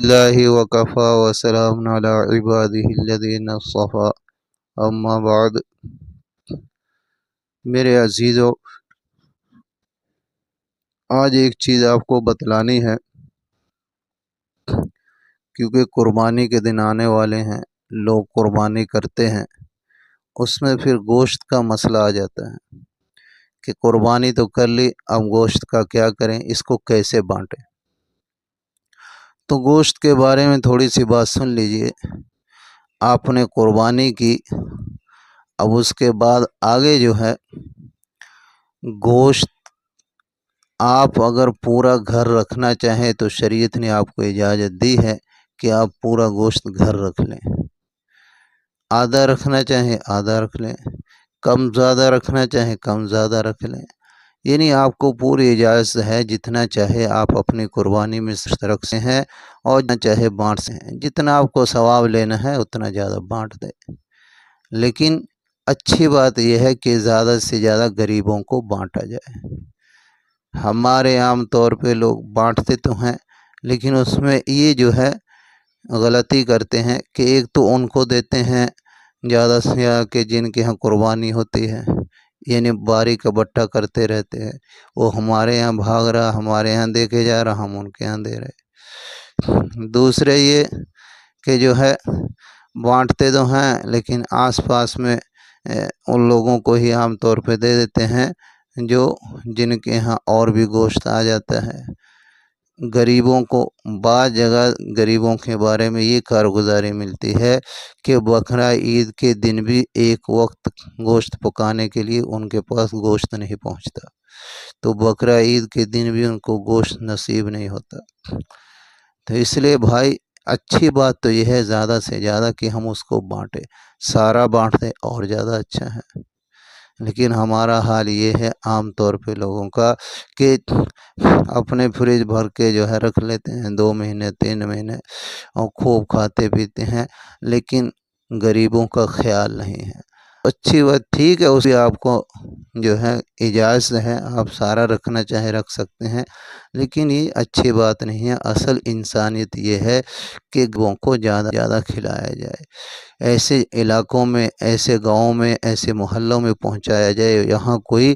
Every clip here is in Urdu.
اللہ وکفا وسلام علی عبادہ الذین اصطفیٰ اما بعد۔ میرے عزیزو، آج ایک چیز آپ کو بتلانی ہے، کیونکہ قربانی کے دن آنے والے ہیں، لوگ قربانی کرتے ہیں، اس میں پھر گوشت کا مسئلہ آ جاتا ہے کہ قربانی تو کر لی، اب گوشت کا کیا کریں، اس کو کیسے بانٹیں۔ تو گوشت کے بارے میں تھوڑی سی بات سن لیجئے۔ آپ نے قربانی کی، اب اس کے بعد آگے جو ہے گوشت آپ اگر پورا گھر رکھنا چاہیں تو شریعت نے آپ کو اجازت دی ہے کہ آپ پورا گوشت گھر رکھ لیں، آدھا رکھنا چاہیں آدھا رکھ لیں، کم زیادہ رکھنا چاہیں کم زیادہ رکھ لیں، یعنی آپ کو پوری اجازت ہے، جتنا چاہے آپ اپنی قربانی میں رکھ سکتے ہیں اور جتنا چاہے بانٹ سکتے ہیں، جتنا آپ کو ثواب لینا ہے اتنا زیادہ بانٹ دیں۔ لیکن اچھی بات یہ ہے کہ زیادہ سے زیادہ غریبوں کو بانٹا جائے۔ ہمارے عام طور پہ لوگ بانٹتے تو ہیں، لیکن اس میں یہ جو ہے غلطی کرتے ہیں کہ ایک تو ان کو دیتے ہیں زیادہ سے زیادہ کہ جن کے ہاں قربانی ہوتی ہے، یعنی باری کا بٹا کرتے رہتے ہیں، وہ ہمارے یہاں بھاگ رہا، ہمارے یہاں دیکھے جا رہا، ہم ان کے یہاں دے رہے۔ دوسرے یہ کہ جو ہے بانٹتے تو ہیں لیکن آس پاس میں ان لوگوں کو ہی عام طور پہ دے دیتے ہیں جن کے ہاں اور بھی گوشت آ جاتا ہے۔ غریبوں کو بعض جگہ غریبوں کے بارے میں یہ کارگزاری ملتی ہے کہ بقرہ عید کے دن بھی ایک وقت گوشت پکانے کے لیے ان کے پاس گوشت نہیں پہنچتا، تو بقرہ عید کے دن بھی ان کو گوشت نصیب نہیں ہوتا۔ تو اس لیے بھائی اچھی بات تو یہ ہے زیادہ سے زیادہ کہ ہم اس کو بانٹیں، سارا بانٹ دیں اور زیادہ اچھا ہے۔ لیکن ہمارا حال یہ ہے عام طور پہ لوگوں کا کہ اپنے فریج بھر کے جو ہے رکھ لیتے ہیں 2 مہینے 3 مہینے اور خوب کھاتے پیتے ہیں، لیکن غریبوں کا خیال نہیں ہے۔ اچھی بات ٹھیک ہے، اسی آپ کو جو ہے اجازت ہے، آپ سارا رکھنا چاہے رکھ سکتے ہیں، لیکن یہ اچھی بات نہیں ہے۔ اصل انسانیت یہ ہے کہ گوں کو زیادہ زیادہ کھلایا جائے، ایسے علاقوں میں، ایسے گاؤں میں، ایسے محلوں میں پہنچایا جائے یہاں کوئی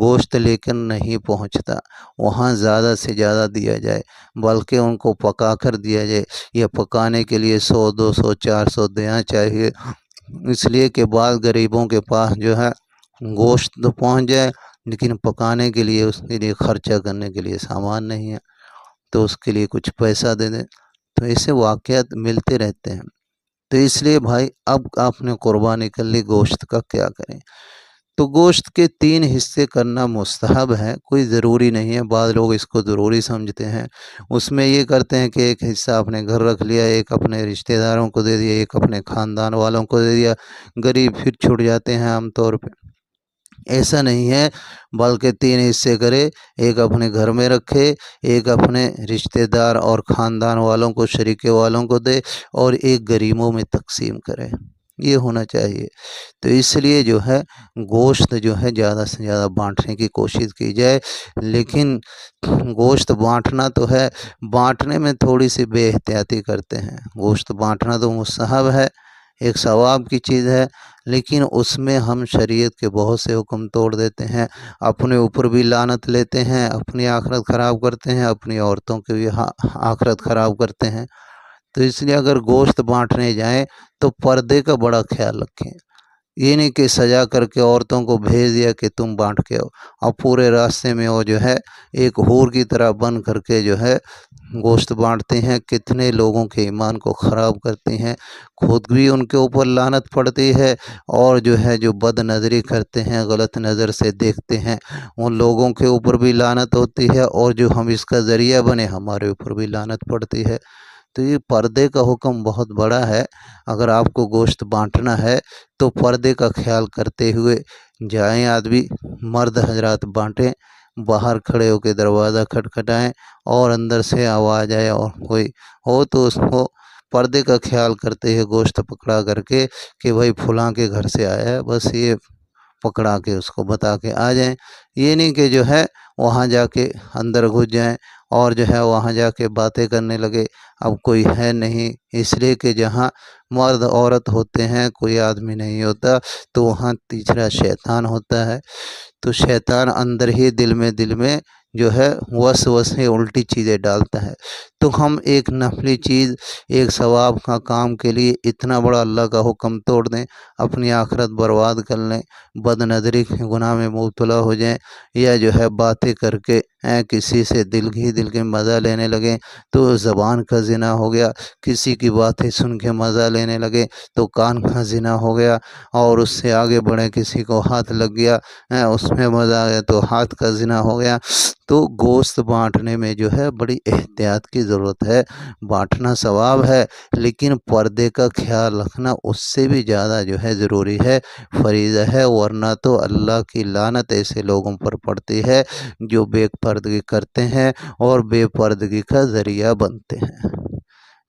گوشت لے کر نہیں پہنچتا، وہاں زیادہ سے زیادہ دیا جائے، بلکہ ان کو پکا کر دیا جائے۔ یہ پکانے کے لیے 100 200 400 دینا چاہیے، اس لیے کہ بعض غریبوں کے پاس جو ہے گوشت تو پہنچ جائے لیکن پکانے کے لیے اس کے لیے خرچہ کرنے کے لیے سامان نہیں ہے، تو اس کے لیے کچھ پیسہ دے دیں۔ تو ایسے واقعات ملتے رہتے ہیں۔ تو اس لیے بھائی اب آپ نے قربانی کر لی، گوشت کا کیا کریں؟ تو گوشت کے 3 حصے کرنا مستحب ہے، کوئی ضروری نہیں ہے۔ بعض لوگ اس کو ضروری سمجھتے ہیں، اس میں یہ کرتے ہیں کہ ایک حصہ اپنے گھر رکھ لیا، ایک اپنے رشتہ داروں کو دے دیا، ایک اپنے خاندان والوں کو دے دیا، غریب پھر چھوٹ جاتے ہیں عام طور پہ۔ ایسا نہیں ہے، بلکہ 3 حصے کرے، ایک اپنے گھر میں رکھے، ایک اپنے رشتہ دار اور خاندان والوں کو، شریکے والوں کو دے، اور ایک غریبوں میں تقسیم کرے، یہ ہونا چاہیے۔ تو اس لیے جو ہے گوشت جو ہے زیادہ سے زیادہ بانٹنے کی کوشش کی جائے، لیکن گوشت بانٹنا تو ہے، بانٹنے میں تھوڑی سی بے احتیاطی کرتے ہیں۔ گوشت بانٹنا تو مستحب ہے، ایک ثواب کی چیز ہے، لیکن اس میں ہم شریعت کے بہت سے حکم توڑ دیتے ہیں، اپنے اوپر بھی لعنت لیتے ہیں، اپنی آخرت خراب کرتے ہیں، اپنی عورتوں کی بھی آخرت خراب کرتے ہیں۔ تو اس لیے اگر گوشت بانٹنے جائیں تو پردے کا بڑا خیال رکھیں، یہ نہیں کہ سجا کر کے عورتوں کو بھیج دیا کہ تم بانٹ کے آؤ، اور پورے راستے میں وہ جو ہے ایک حور کی طرح بن کر کے جو ہے گوشت بانٹتے ہیں، کتنے لوگوں کے ایمان کو خراب کرتی ہیں، خود بھی ان کے اوپر لعنت پڑتی ہے، اور جو ہے جو بد نظری کرتے ہیں، غلط نظر سے دیکھتے ہیں، ان لوگوں کے اوپر بھی لعنت ہوتی ہے، اور جو ہم اس کا ذریعہ بنے ہمارے اوپر بھی لعنت پڑتی ہے۔ تو یہ پردے کا حکم بہت بڑا ہے۔ اگر آپ کو گوشت بانٹنا ہے تو پردے کا خیال کرتے ہوئے جائیں، آدمی مرد حضرات بانٹیں، باہر کھڑے ہو کے دروازہ کھٹکھٹائیں اور اندر سے آواز آئے اور کوئی ہو تو اس کو پردے کا خیال کرتے ہیں گوشت پکڑا کر کے کہ بھائی فلاں کے گھر سے آیا ہے، بس یہ پکڑا کے اس کو بتا کے آ جائیں۔ یہ نہیں کہ جو ہے وہاں جا کے اندر گھس جائیں اور جو ہے وہاں جا کے باتیں کرنے لگے، اب کوئی ہے نہیں، اس لیے کہ جہاں مرد عورت ہوتے ہیں کوئی آدمی نہیں ہوتا تو وہاں تیسرا شیطان ہوتا ہے، تو شیطان اندر ہی دل میں جو ہے وسوسے الٹی چیزیں ڈالتا ہے۔ تو ہم ایک نفلی چیز، ایک ثواب کا کام کے لیے اتنا بڑا اللہ کا حکم توڑ دیں، اپنی آخرت برباد کر لیں، بد نظری کے گناہ میں مبتلا ہو جائیں، یا جو ہے باتیں کر کے کسی سے دل کے مزہ لینے لگیں تو زبان کا زنا ہو گیا، کسی کی باتیں سن کے مزہ لینے لگے تو کان کا زنا ہو گیا، اور اس سے آگے بڑھے کسی کو ہاتھ لگ گیا اس میں مزہ آ گیا تو ہاتھ کا زنا ہو گیا۔ تو گوشت بانٹنے میں جو ہے بڑی احتیاط کی ضرورت ہے۔ بانٹنا ثواب ہے، لیکن پردے کا خیال رکھنا اس سے بھی زیادہ جو ہے ضروری ہے، فریضہ ہے، ورنہ تو اللہ کی لعنت ایسے لوگوں پر پڑتی ہے جو بے پردگی کرتے ہیں اور بے پردگی کا ذریعہ بنتے ہیں۔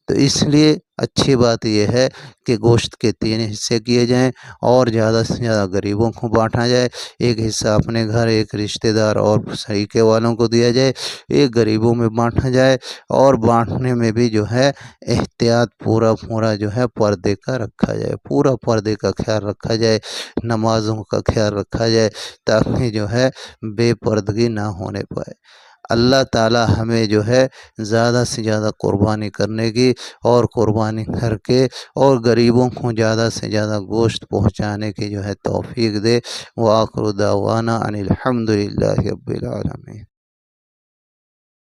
تو اس لیے اچھی بات یہ ہے کہ گوشت کے 3 حصے کیے جائیں اور زیادہ سے زیادہ غریبوں کو بانٹا جائے، ایک حصہ اپنے گھر، ایک رشتہ دار اور شریکے والوں کو دیا جائے، ایک غریبوں میں بانٹا جائے، اور بانٹنے میں بھی جو ہے احتیاط پورا جو ہے پردے کا رکھا جائے، پورا پردے کا خیال رکھا جائے، نمازوں کا خیال رکھا جائے، تاکہ جو ہے بے پردگی نہ ہونے پائے۔ اللہ تعالی ہمیں جو ہے زیادہ سے زیادہ قربانی کرنے کی اور قربانی کر کے اور غریبوں کو زیادہ سے زیادہ گوشت پہنچانے کی جو ہے توفیق دے۔ وآخر دعوانا ان الحمد للہ رب العالمین۔